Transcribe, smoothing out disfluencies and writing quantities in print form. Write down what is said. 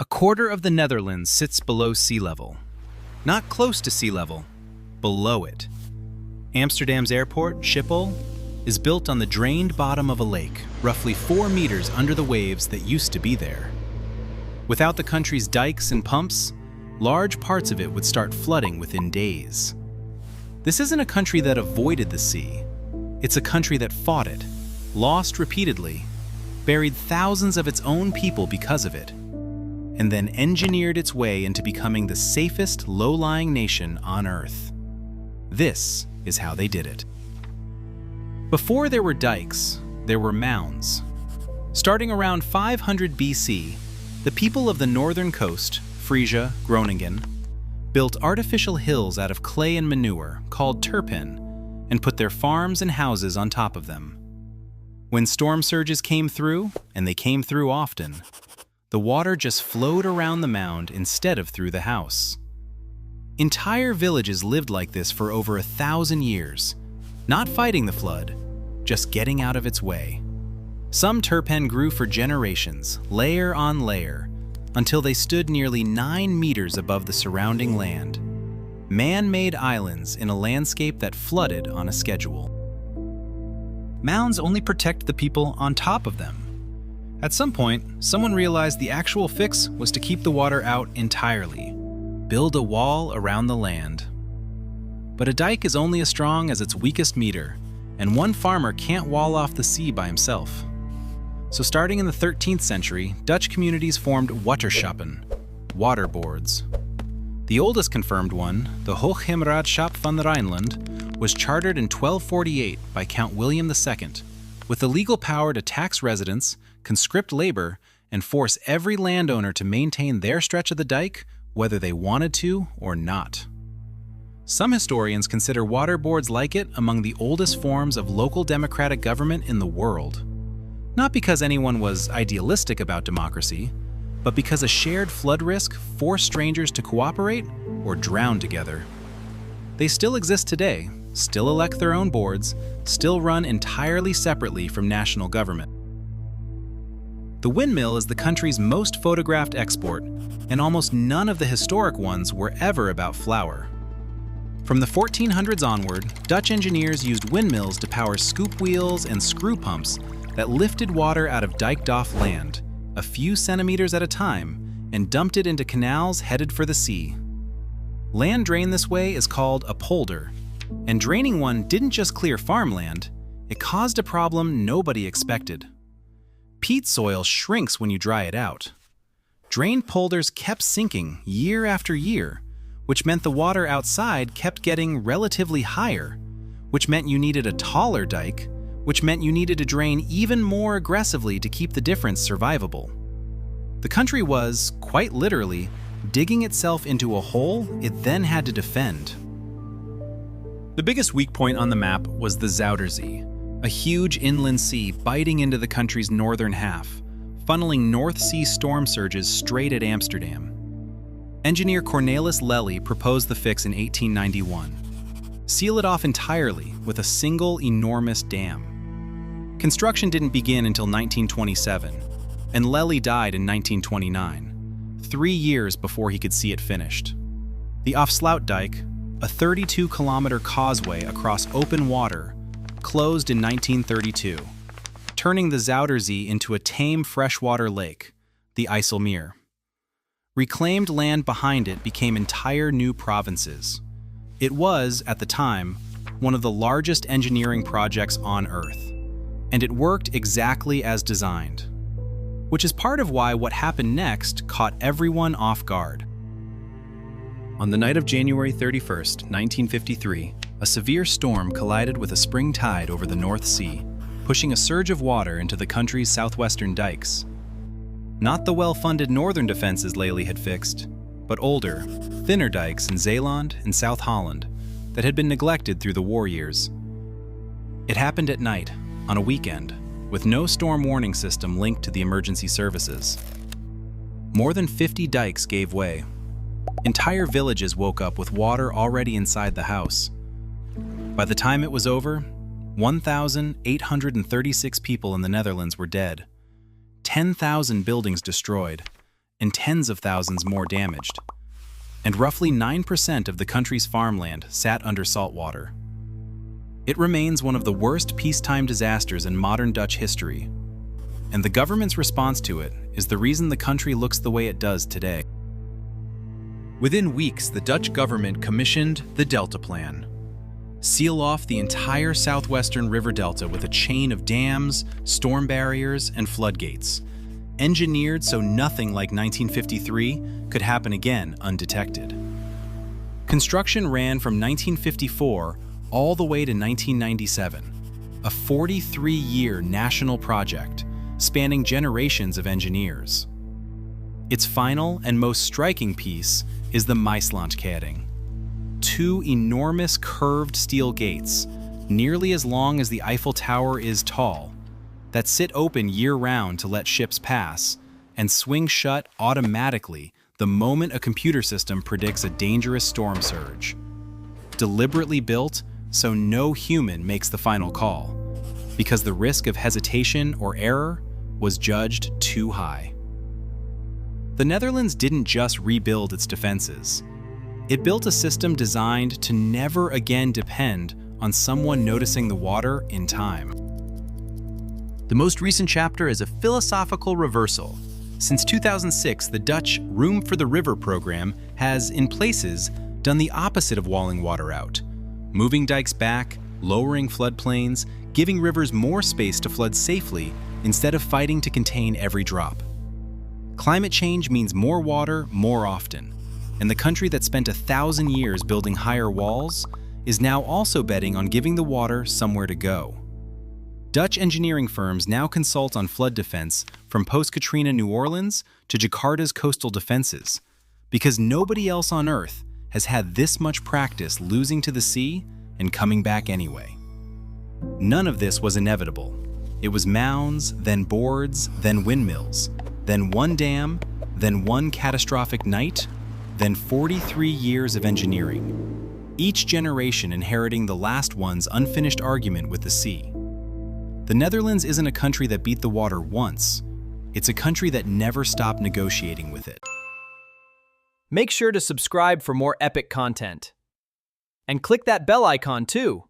A quarter of the Netherlands sits below sea level. Not close to sea level, below it. Amsterdam's airport, Schiphol, is built on the drained bottom of a lake, roughly 4 meters under the waves that used to be there. Without the country's dikes and pumps, large parts of it would start flooding within days. This isn't a country that avoided the sea. It's a country that fought it, lost repeatedly, buried thousands of its own people because of it, and then engineered its way into becoming the safest low-lying nation on Earth. This is how they did it. Before there were dikes, there were mounds. Starting around 500 BC, the people of the northern coast, Frisia, Groningen, built artificial hills out of clay and manure called turpen and put their farms and houses on top of them. When storm surges came through, and they came through often, the water just flowed around the mound instead of through the house. Entire villages lived like this for over 1,000 years, not fighting the flood, just getting out of its way. Some turpen grew for generations, layer on layer, until they stood nearly 9 meters above the surrounding land. Man-made islands in a landscape that flooded on a schedule. Mounds only protect the people on top of them. At some point, someone realized the actual fix was to keep the water out entirely. Build a wall around the land. But a dike is only as strong as its weakest meter, and one farmer can't wall off the sea by himself. So starting in the 13th century, Dutch communities formed waterschappen, water boards. The oldest confirmed one, the Hoogheemraadschap van Rijnland, was chartered in 1248 by Count William II, with the legal power to tax residents, conscript labor, and force every landowner to maintain their stretch of the dike, whether they wanted to or not. Some historians consider water boards like it among the oldest forms of local democratic government in the world. Not because anyone was idealistic about democracy, but because a shared flood risk forced strangers to cooperate or drown together. They still exist today, still elect their own boards, still run entirely separately from national government. The windmill is the country's most photographed export, and almost none of the historic ones were ever about flour. From the 1400s onward, Dutch engineers used windmills to power scoop wheels and screw pumps that lifted water out of diked-off land, a few centimeters at a time, and dumped it into canals headed for the sea. Land drained this way is called a polder, and draining one didn't just clear farmland, it caused a problem nobody expected. Peat soil shrinks when you dry it out. Drained polders kept sinking year after year, which meant the water outside kept getting relatively higher, which meant you needed a taller dike, which meant you needed to drain even more aggressively to keep the difference survivable. The country was, quite literally, digging itself into a hole it then had to defend. The biggest weak point on the map was the Zuiderzee, a huge inland sea biting into the country's northern half, funneling North Sea storm surges straight at Amsterdam. Engineer Cornelis Lely proposed the fix in 1891. Seal it off entirely with a single enormous dam. Construction didn't begin until 1927, and Lely died in 1929, 3 years before he could see it finished. The Afsluitdijk, a 32-kilometer causeway across open water, closed in 1932, turning the Zuiderzee into a tame freshwater lake, the IJsselmeer. Reclaimed land behind it became entire new provinces. It was, at the time, one of the largest engineering projects on Earth, and it worked exactly as designed, which is part of why what happened next caught everyone off guard. On the night of January 31st, 1953, a severe storm collided with a spring tide over the North Sea, pushing a surge of water into the country's southwestern dikes. Not the well-funded northern defenses Lely had fixed, but older, thinner dikes in Zeeland and South Holland that had been neglected through the war years. It happened at night, on a weekend, with no storm warning system linked to the emergency services. More than 50 dikes gave way. Entire villages woke up with water already inside the house. By the time it was over, 1,836 people in the Netherlands were dead, 10,000 buildings destroyed, and tens of thousands more damaged. And roughly 9% of the country's farmland sat under salt water. It remains one of the worst peacetime disasters in modern Dutch history, and the government's response to it is the reason the country looks the way it does today. Within weeks, the Dutch government commissioned the Delta Plan. Seal off the entire southwestern river delta with a chain of dams, storm barriers, and floodgates, engineered so nothing like 1953 could happen again undetected. Construction ran from 1954 all the way to 1997, a 43-year national project spanning generations of engineers. Its final and most striking piece is the Maeslantkering, two enormous curved steel gates, nearly as long as the Eiffel Tower is tall, that sit open year-round to let ships pass and swing shut automatically the moment a computer system predicts a dangerous storm surge. Deliberately built so no human makes the final call, because the risk of hesitation or error was judged too high. The Netherlands didn't just rebuild its defenses. It built a system designed to never again depend on someone noticing the water in time. The most recent chapter is a philosophical reversal. Since 2006, the Dutch Room for the River program has, in places, done the opposite of walling water out, moving dikes back, lowering floodplains, giving rivers more space to flood safely instead of fighting to contain every drop. Climate change means more water more often, and the country that spent 1,000 years building higher walls is now also betting on giving the water somewhere to go. Dutch engineering firms now consult on flood defense from post-Katrina New Orleans to Jakarta's coastal defenses, because nobody else on Earth has had this much practice losing to the sea and coming back anyway. None of this was inevitable. It was mounds, then boards, then windmills, then one dam, then one catastrophic night, then 43 years of engineering, each generation inheriting the last one's unfinished argument with the sea. The Netherlands isn't a country that beat the water once. It's a country that never stopped negotiating with it. Make sure to subscribe for more epic content. And click that bell icon too.